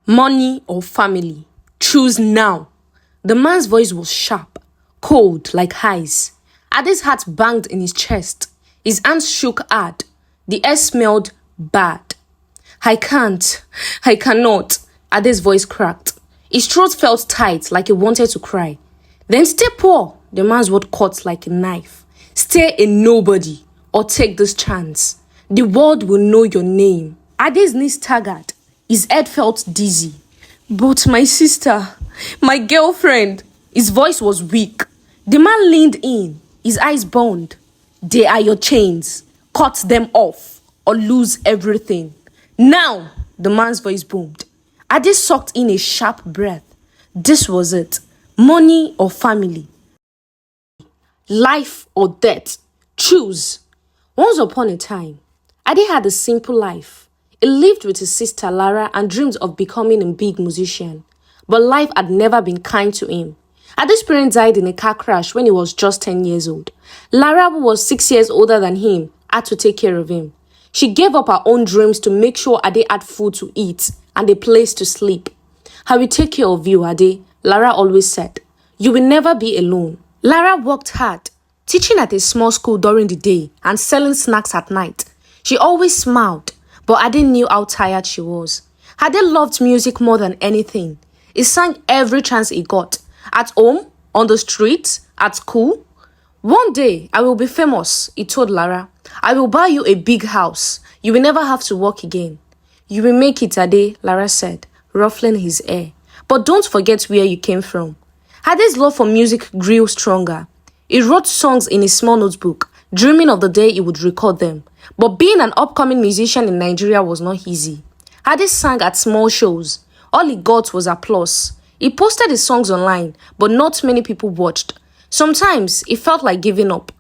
Money or family? Choose now. The man's voice was sharp, cold like ice. Ade's heart banged in his chest. His hands shook hard. The air smelled bad. I cannot. Ade's voice cracked. His throat felt tight like he wanted to cry. Then stay poor, the man's word cut like a knife. Stay a nobody or take this chance. The world will know your name. Ade's knees staggered. His head felt dizzy. But my sister, my girlfriend. His voice was weak. The man leaned in. His eyes burned. They are your chains. Cut them off or lose everything. Now, the man's voice boomed. Ade sucked in a sharp breath. This was it. Money or family? Life or death? Choose. Once upon a time, Ade had a simple life. He lived with his sister Lara and dreamed of becoming a big musician. But life had never been kind to him. Ade's parents died in a car crash when he was just 10 years old. Lara, who was 6 years older than him, had to take care of him. She gave up her own dreams to make sure Ade had food to eat and a place to sleep. I will take care of you, Ade, Lara always said. You will never be alone. Lara worked hard, teaching at a small school during the day and selling snacks at night. She always smiled, but Ade knew how tired she was. Ade loved music more than anything. He sang every chance he got. At home, on the street, at school. One day, I will be famous, he told Lara. I will buy you a big house. You will never have to work again. You will make it, Ade, Lara said, ruffling his hair. But don't forget where you came from. Ade's love for music grew stronger. He wrote songs in his small notebook, dreaming of the day he would record them. But being an upcoming musician in Nigeria was not easy. Ade sang at small shows. All he got was applause. He posted his songs online, but not many people watched. Sometimes, it felt like giving up.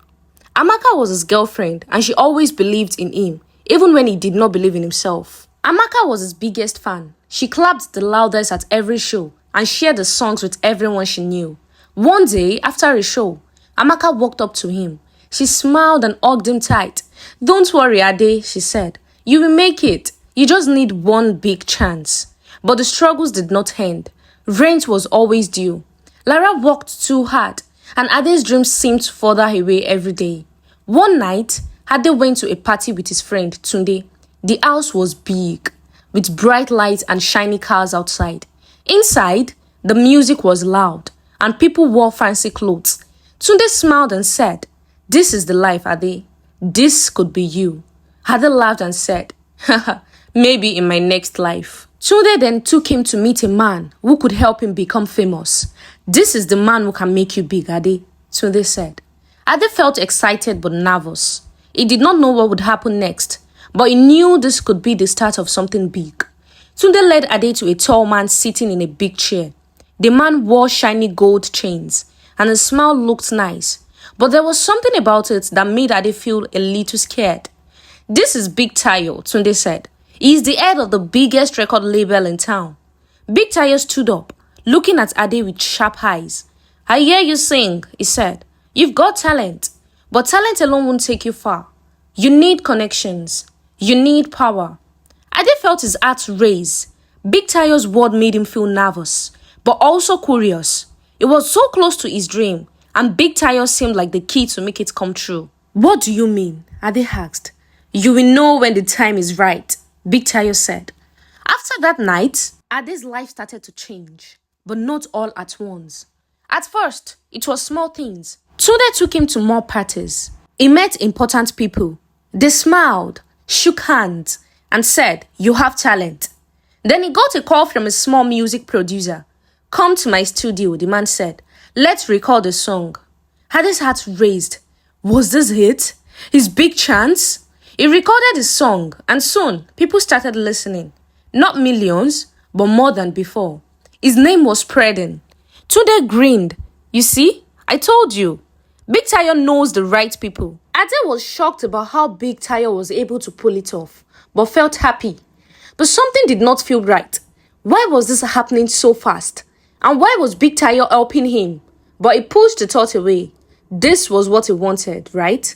Amaka was his girlfriend, and she always believed in him, even when he did not believe in himself. Amaka was his biggest fan. She clapped the loudest at every show and shared the songs with everyone she knew. One day, after a show, Amaka walked up to him. She smiled and hugged him tight. Don't worry, Ade, she said. You will make it. You just need one big chance. But the struggles did not end. Rent was always due. Lara worked too hard, and Ade's dreams seemed further away every day. One night, Ade went to a party with his friend, Tunde. The house was big, with bright lights and shiny cars outside. Inside, the music was loud, and people wore fancy clothes. Tunde smiled and said, This is the life, Ade. This could be you. Ade laughed and said, Haha, maybe in my next life. Tunde then took him to meet a man who could help him become famous. This is the man who can make you big, Ade, Tunde said. Ade felt excited but nervous. He did not know what would happen next, but he knew this could be the start of something big. Tunde led Ade to a tall man sitting in a big chair. The man wore shiny gold chains, and his smile looked nice, but there was something about it that made Ade feel a little scared. This is Big Tayo, Tunde said. He is the head of the biggest record label in town. Big Tayo stood up, looking at Ade with sharp eyes. I hear you sing, he said. You've got talent, but talent alone won't take you far. You need connections. You need power. Ade felt his heart raise. Big Tayo's word made him feel nervous, but also curious. It was so close to his dream, and Big Tayo seemed like the key to make it come true. What do you mean? Ade asked. You will know when the time is right, Big Tayo said. After that night, Ade's life started to change, but not all at once. At first, it was small things. Tunde took him to more parties. He met important people. They smiled, shook hands, and said, You have talent. Then he got a call from a small music producer. Come to my studio, the man said. Let's record a song. Ade's heart raised. Was this it? His big chance? He recorded his song, and soon people started listening. Not millions, but more than before. His name was spreading. Tunde grinned. You see, I told you. Big Tayo knows the right people. Ade was shocked about how Big Tayo was able to pull it off, but felt happy. But something did not feel right. Why was this happening so fast? And why was Big Tayo helping him? But he pushed the thought away. This was what he wanted, right?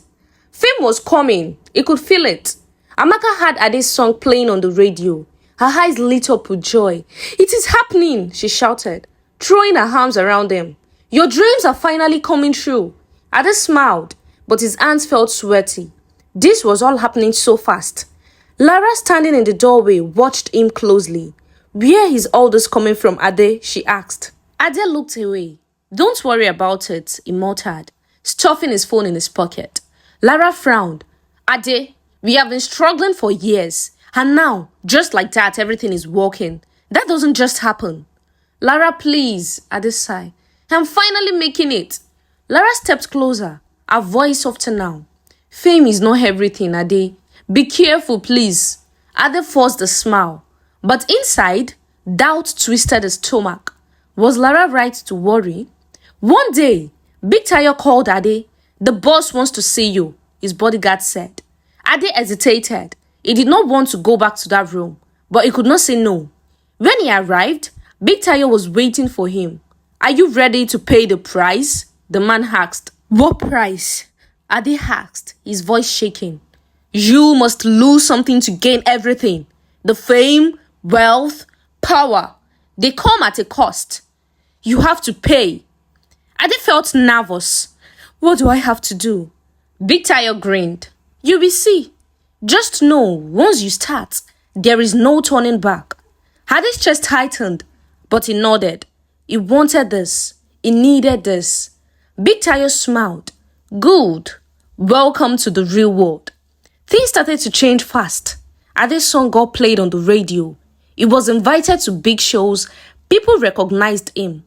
Fame was coming. He could feel it. Amaka had Ade's song playing on the radio. Her eyes lit up with joy. "It is happening," she shouted, throwing her arms around him. "Your dreams are finally coming true." Ade smiled, but his hands felt sweaty. This was all happening so fast. Lara, standing in the doorway, watched him closely. "Where is all this coming from, Ade?" she asked. Ade looked away. "Don't worry about it," he muttered, stuffing his phone in his pocket. Lara frowned. "Ade, we have been struggling for years, and now, just like that, everything is working. That doesn't just happen." "Lara, please," Ade sighed. "I'm finally making it." Lara stepped closer, her voice softer now. "Fame is not everything, Ade. Be careful, please." Ade forced a smile, but inside, doubt twisted his stomach. Was Lara right to worry? One day, Big Tayo called Ade. "The boss wants to see you," his bodyguard said. Ade hesitated. He did not want to go back to that room, but he could not say no. When he arrived, Big Tayo was waiting for him. "Are you ready to pay the price?" the man asked. "What price?" Ade asked, his voice shaking. "You must lose something to gain everything. The fame, wealth, power. They come at a cost. You have to pay." Ade felt nervous. "What do I have to do?" Big Tayo grinned. "You will see. Just know, once you start, there is no turning back." Ade's chest tightened, but he nodded. He wanted this. He needed this. Big Tayo smiled. "Good. Welcome to the real world." Things started to change fast. Ade's song got played on the radio. He was invited to big shows. People recognized him.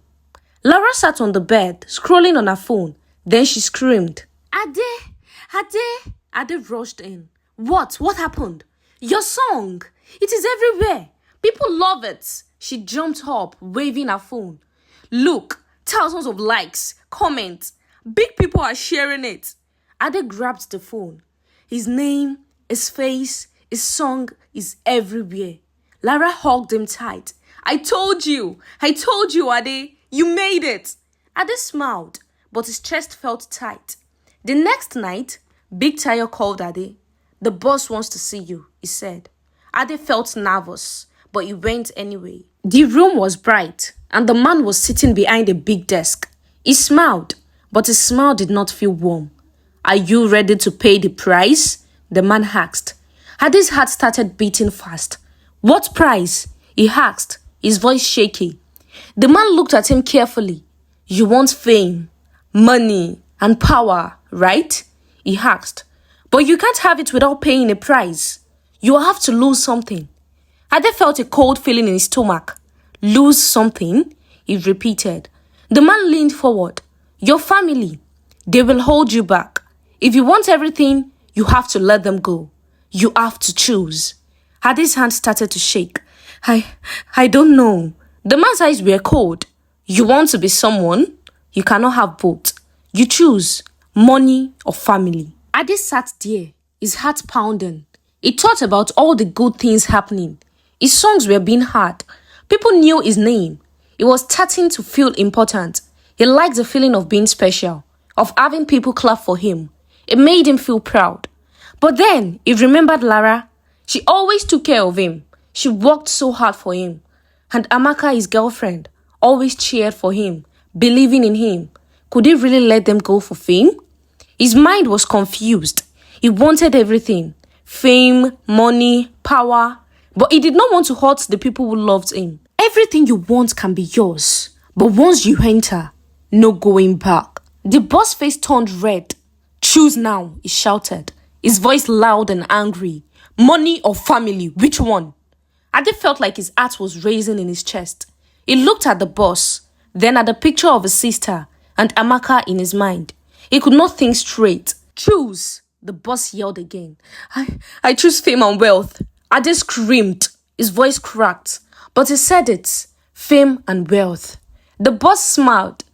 Lara sat on the bed, scrolling on her phone. Then she screamed. "Ade! Ade!" Ade rushed in. What? What happened?" "Your song! It is everywhere. People love it." She jumped up, waving her phone. "Look, thousands of likes, comments. Big people are sharing it." Ade grabbed the phone. His name, his face, his song is everywhere. Lara hugged him tight. I told you, Ade. You made it." Ade smiled, but his chest felt tight. The next night, Big Tayo called Ade. "The boss wants to see you," he said. Ade felt nervous, but he went anyway. The room was bright, and the man was sitting behind a big desk. He smiled, but his smile did not feel warm. "Are you ready to pay the price?" the man asked. Ade's heart started beating fast. "What price?" he asked, his voice shaky. The man looked at him carefully. "You want fame, money, and power, right?" he asked. "But you can't have it without paying a price. You have to lose something." Ade felt a cold feeling in his stomach. "Lose something?" he repeated. The man leaned forward. "Your family. They will hold you back. If you want everything, you have to let them go. You have to choose." Ade's hand started to shake. I don't know." The man's eyes were cold. "You want to be someone? You cannot have both. You choose money or family." Ade sat there, his heart pounding. He thought about all the good things happening. His songs were being heard. People knew his name. He was starting to feel important. He liked the feeling of being special, of having people clap for him. It made him feel proud. But then he remembered Lara. She always took care of him. She worked so hard for him. And Amaka, his girlfriend, always cheered for him, believing in him. Could he really let them go for fame? His mind was confused. He wanted everything. Fame, money, power. But he did not want to hurt the people who loved him. Everything you want can be yours. But once you enter, no going back. The boss face turned red. "Choose now," he shouted, his voice loud and angry. "Money or family, which one?" Ade felt like his heart was raising in his chest. He looked at the boss, then at the picture of his sister and Amaka in his mind. He could not think straight. "Choose," the boss yelled again. I choose fame and wealth." Ade screamed. His voice cracked, but he said it. Fame and wealth. The boss smiled.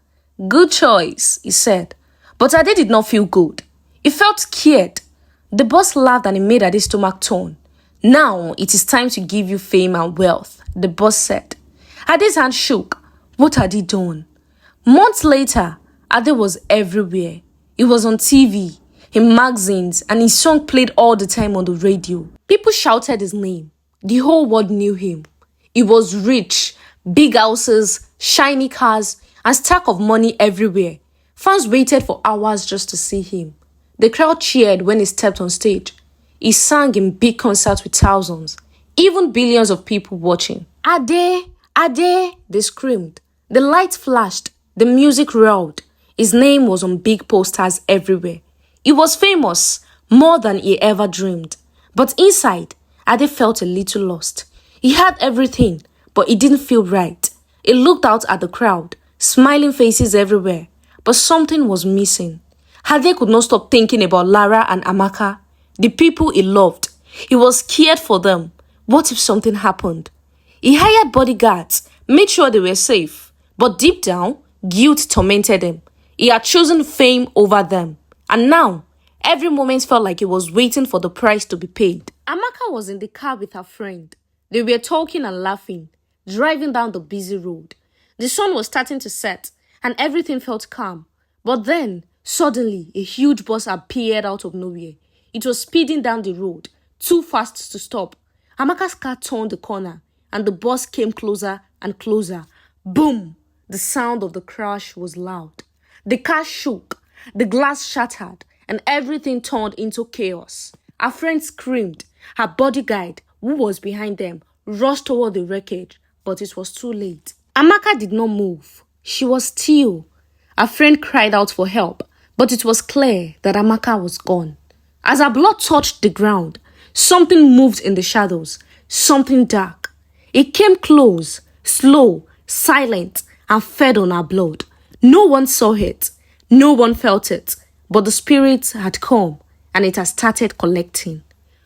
"Good choice," he said. But Ade did not feel good. He felt scared. The boss laughed and he made Ade's stomach turn. "Now it is time to give you fame and wealth," the boss said. Ade's hand shook. What had he done? Months later, Ade was everywhere. He was on TV, in magazines, and his song played all the time on the radio. People shouted his name. The whole world knew him. He was rich, big houses, shiny cars, and stack of money everywhere. Fans waited for hours just to see him. The crowd cheered when he stepped on stage. He sang in big concerts with thousands, even billions of people watching. Ade, Ade, they screamed. The lights flashed, the music roared. His name was on big posters everywhere. He was famous, more than he ever dreamed. But inside, Ade felt a little lost. He had everything, but it didn't feel right. He looked out at the crowd, smiling faces everywhere, but something was missing. Ade could not stop thinking about Lara and Amaka, the people he loved. He was scared for them. What if something happened? He hired bodyguards, made sure they were safe, but deep down, guilt tormented him. He had chosen fame over them, and now, every moment felt like he was waiting for the price to be paid. Amaka was in the car with her friend. They were talking and laughing, driving down the busy road. The sun was starting to set, and everything felt calm. But then, suddenly, a huge bus appeared out of nowhere. It was speeding down the road, too fast to stop. Amaka's car turned the corner, and the bus came closer and closer. Boom! The sound of the crash was loud. The car shook, the glass shattered, and everything turned into chaos. Her friend screamed. Her bodyguard, who was behind them, rushed toward the wreckage, but it was too late. Amaka did not move. She was still. Her friend cried out for help, but it was clear that Amaka was gone. As her blood touched the ground, something moved in the shadows, something dark. It came close, slow, silent, and fed on her blood. No one saw it, no one felt it, but the spirit had come and it had started collecting.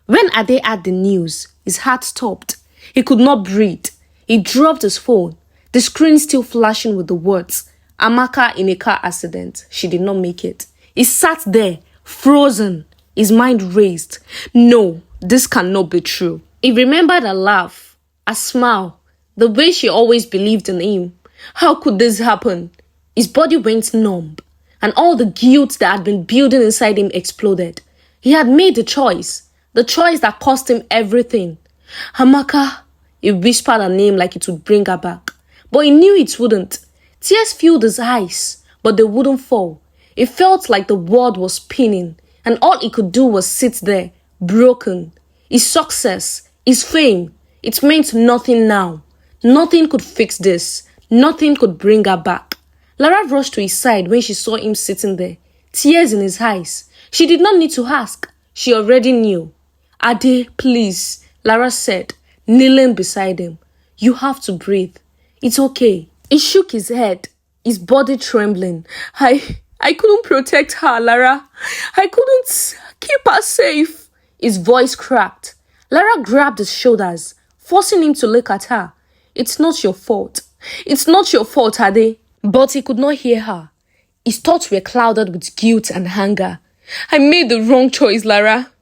When Ade heard the news, his heart stopped. He could not breathe. He dropped his phone, the screen still flashing with the words, Amaka in a car accident. She did not make it. He sat there, frozen, his mind raced. No, this cannot be true. He remembered her laugh, her smile, the way she always believed in him. How could this happen? His body went numb, and all the guilt that had been building inside him exploded. He had made the choice that cost him everything. Amaka, he whispered her name like it would bring her back. But he knew it wouldn't. Tears filled his eyes, but they wouldn't fall. It felt like the world was spinning, and all he could do was sit there, broken. His success, his fame, it meant nothing now. Nothing could fix this. Nothing could bring her back. Lara rushed to his side when she saw him sitting there, tears in his eyes. She did not need to ask. She already knew. Ade, please, Lara said, kneeling beside him. You have to breathe. It's okay. He shook his head, his body trembling. I couldn't protect her, Lara. I couldn't keep her safe. His voice cracked. Lara grabbed his shoulders, forcing him to look at her. It's not your fault. It's not your fault, Ade. But he could not hear her. His thoughts were clouded with guilt and anger. I made the wrong choice, Lara.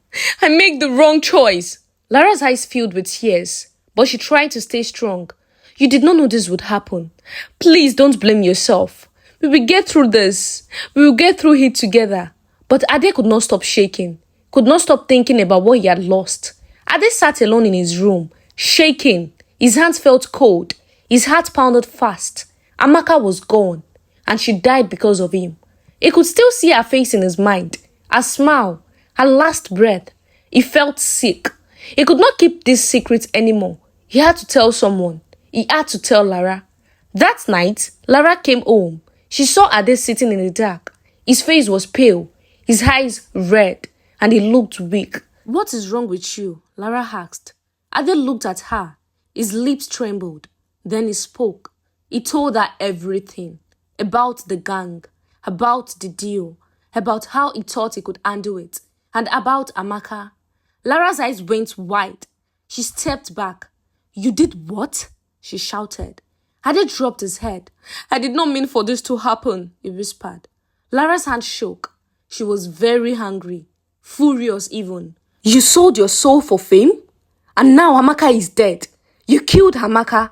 I made the wrong choice. Lara's eyes filled with tears, but she tried to stay strong. You did not know this would happen. Please don't blame yourself. We will get through this. We will get through it together. But Ade could not stop shaking, could not stop thinking about what he had lost. Ade sat alone in his room, shaking. His hands felt cold. His heart pounded fast. Amaka was gone, and she died because of him. He could still see her face in his mind, her smile, her last breath. He felt sick. He could not keep this secret anymore. He had to tell someone. He had to tell Lara. That night, Lara came home. She saw Ade sitting in the dark. His face was pale, his eyes red, and he looked weak. What is wrong with you? Lara asked. Ade looked at her. His lips trembled. Then he spoke. He told her everything. About the gang, about the deal, about how he thought he could handle it, and about Amaka. Lara's eyes went wide. She stepped back. You did what? She shouted. Ade dropped his head. I did not mean for this to happen, he whispered. Lara's hand shook. She was very angry, furious even. You sold your soul for fame? And now Amaka is dead. You killed Amaka.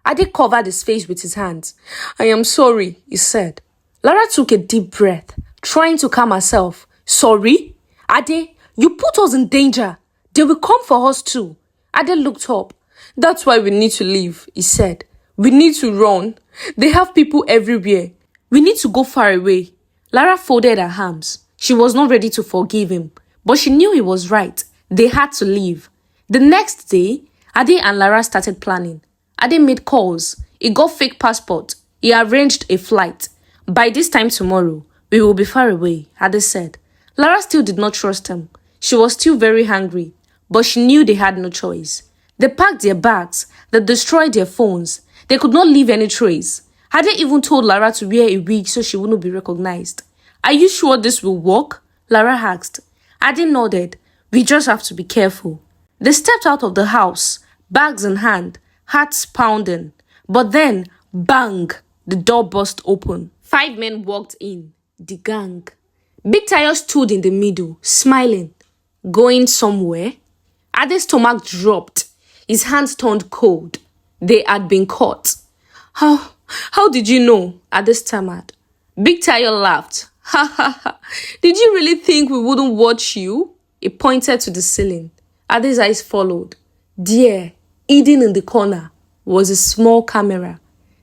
Ade covered his face with his hands. I am sorry, he said. Lara took a deep breath, trying to calm herself. Sorry? Ade, you put us in danger. They will come for us too. Ade looked up. That's why we need to leave, he said. We need to run. They have people everywhere. We need to go far away. Lara folded her arms. She was not ready to forgive him, but she knew he was right. They had to leave. The next day, Ade and Lara started planning. Ade made calls. He got fake passport. He arranged a flight. By this time tomorrow, we will be far away, Ade said. Lara still did not trust him. She was still very hungry, but she knew they had no choice. They packed their bags. They destroyed their phones. They could not leave any trace. Ade even told Lara to wear a wig so she wouldn't be recognized. Are you sure this will work? Lara asked. Ade nodded. We just have to be careful. They stepped out of the house, bags in hand, hearts pounding. But then, bang, the door burst open. 5 men walked in, the gang. Big Tayo stood in the middle, smiling. Going somewhere? Ade's stomach dropped. His hands turned cold. They had been caught. How did you know? Ade stammered. Big Tayo laughed. Ha ha ha. Did you really think we wouldn't watch you? He pointed to the ceiling. Ade's eyes followed. There, hidden in the corner, was a small camera.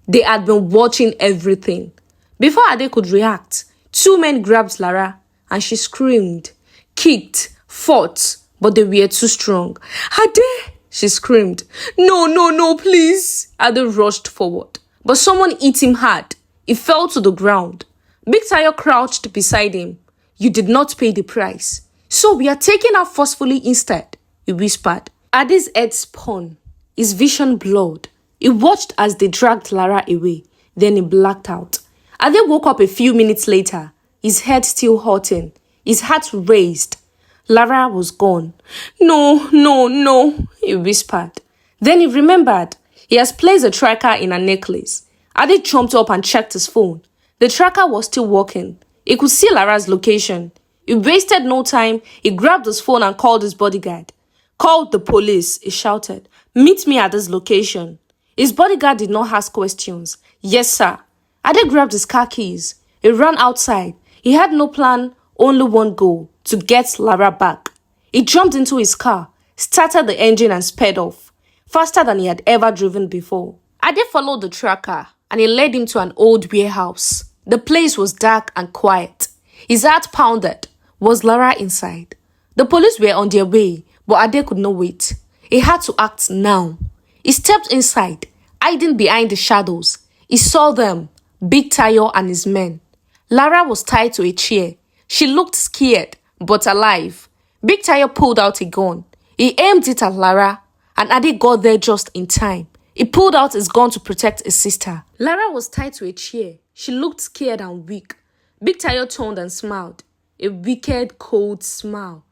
They had been watching everything. Before Ade could react, 2 men grabbed Lara and she screamed, kicked, fought, but they were too strong. Ade! She screamed. No, please. Ade rushed forward, but someone hit him hard. He fell to the ground. Big Tayo crouched beside him. You did not pay the price, so we are taking her forcefully instead, he whispered. Ade's head spun. His vision blurred. He watched as they dragged Lara away. Then he blacked out. Ade woke up a few minutes later, his head still hurting, his heart raised. Lara was gone. No, he whispered. Then he remembered. He has placed a tracker in her necklace. Ade jumped up and checked his phone. The tracker was still working. He could see Lara's location. He wasted no time. He grabbed his phone and called his bodyguard. Called the police, he shouted. Meet me at this location. His bodyguard did not ask questions. Yes, sir. Ade grabbed his car keys. He ran outside. He had no plan, only one goal, to get Lara back. He jumped into his car, started the engine and sped off, faster than he had ever driven before. Ade followed the tracker and he led him to an old warehouse. The place was dark and quiet. His heart pounded. Was Lara inside? The police were on their way, but Ade could not wait. He had to act now. He stepped inside, hiding behind the shadows. He saw them, Big Tayo and his men. Lara was tied to a chair. She looked scared, but alive. Big Tayo pulled out a gun. He aimed it at Lara, and Ade got there just in time. He pulled out his gun to protect his sister. Lara was tied to a chair. She looked scared and weak. Big Tayo turned and smiled. A wicked, cold smile.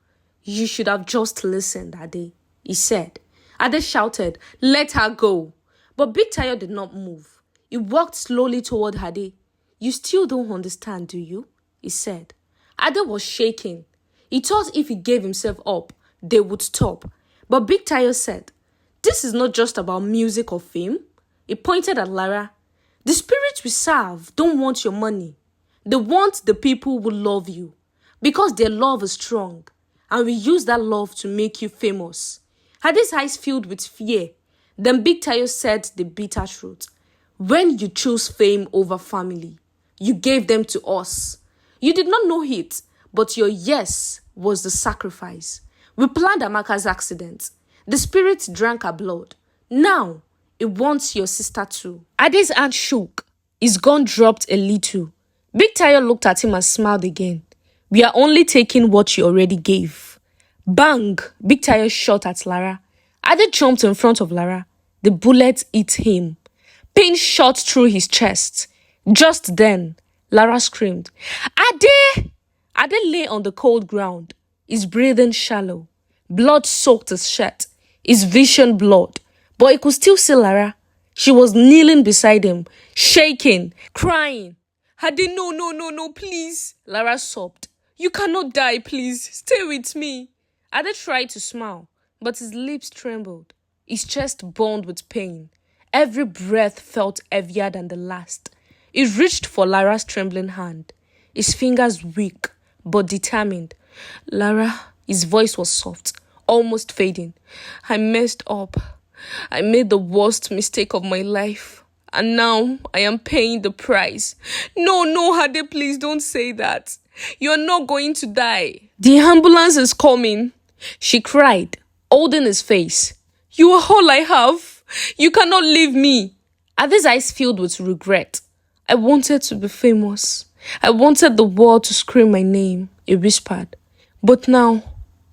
You should have just listened, Ade, he said. Ade shouted, let her go. But Big Tayo did not move. He walked slowly toward Ade. You still don't understand, do you? He said. Ade was shaking. He thought if he gave himself up, they would stop. But Big Tayo said, this is not just about music or fame. He pointed at Lara. The spirits we serve don't want your money. They want the people who love you. Because their love is strong. And we use that love to make you famous. Ade's eyes filled with fear. Then Big Tayo said the bitter truth. When you choose fame over family, you gave them to us. You did not know it, but your yes was the sacrifice. We planned Amaka's accident. The spirit drank her blood. Now, it wants your sister too. Ade's hand shook. His gun dropped a little. Big Tayo looked at him and smiled again. We are only taking what you already gave. Bang! Big Tayo shot at Lara. Ade jumped in front of Lara. The bullet hit him. Pain shot through his chest. Just then, Lara screamed, Ade! Ade lay on the cold ground, his breathing shallow. Blood soaked his shirt, his vision blurred. But he could still see Lara. She was kneeling beside him, shaking, crying. Ade, no, please. Lara sobbed. You cannot die, please. Stay with me. Ade tried to smile, but his lips trembled. His chest burned with pain. Every breath felt heavier than the last. He reached for Lara's trembling hand. His fingers weak, but determined. Lara, his voice was soft. almost fading. I messed up. I made the worst mistake of my life. And now I am paying the price. No, Hade, please don't say that. You're not going to die. The ambulance is coming, she cried, holding his face. You are all I have. You cannot leave me. Ade's eyes filled with regret. I wanted to be famous. I wanted the world to scream my name, he whispered. But now,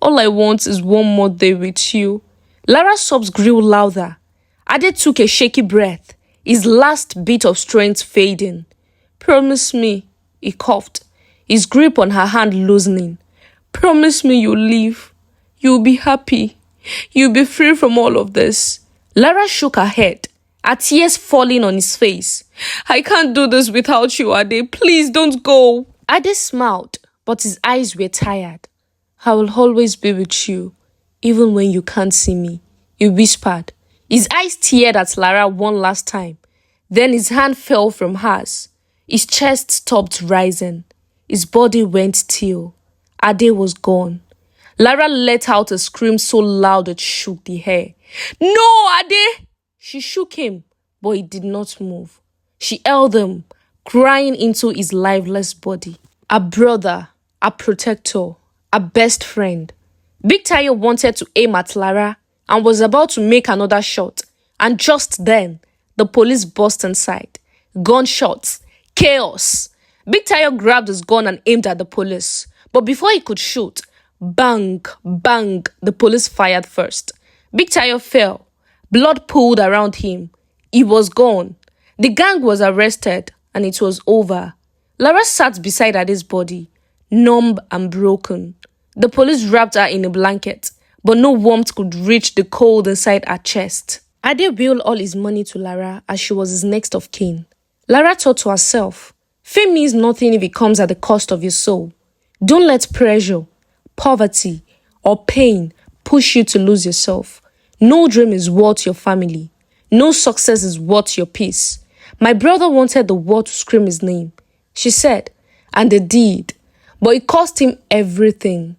all I want is one more day with you. Lara's sobs grew louder. Ade took a shaky breath, his last bit of strength fading. Promise me, he coughed, his grip on her hand loosening. Promise me you'll leave. You'll be happy. You'll be free from all of this. Lara shook her head, her tears falling on his face. I can't do this without you, Ade. Please don't go. Ade smiled, but his eyes were tired. I will always be with you, even when you can't see me, he whispered. His eyes teared at Lara one last time. Then his hand fell from hers. His chest stopped rising. His body went still. Ade was gone. Lara let out a scream so loud it shook the air. No, Ade! She shook him, but he did not move. She held him, crying into his lifeless body. A brother, a protector, a best friend. Big Tayo wanted to aim at Lara and was about to make another shot. And just then, the police burst inside. Gunshots. Chaos. Big Tayo grabbed his gun and aimed at the police. But before he could shoot, bang, bang, the police fired first. Big Tayo fell. Blood pooled around him. He was gone. The gang was arrested and it was over. Lara sat beside Ade's body, numb and broken. The police wrapped her in a blanket, but no warmth could reach the cold inside her chest. Ade willed all his money to Lara as she was his next of kin. Lara thought to herself, fame means nothing if it comes at the cost of your soul. Don't let pressure, poverty, or pain push you to lose yourself. No dream is worth your family. No success is worth your peace. My brother wanted the world to scream his name, she said, and they did, but it cost him everything.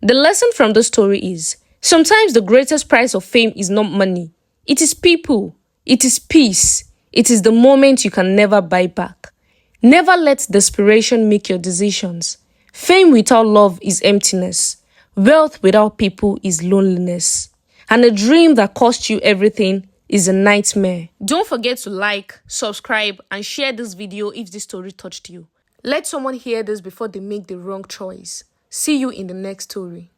The lesson from the story is, sometimes the greatest price of fame is not money. It is people. It is peace. It is the moment you can never buy back. Never let desperation make your decisions. Fame without love is emptiness. Wealth without people is loneliness. And a dream that costs you everything is a nightmare. Don't forget to like, subscribe, and share this video if this story touched you. Let someone hear this before they make the wrong choice. See you in the next story.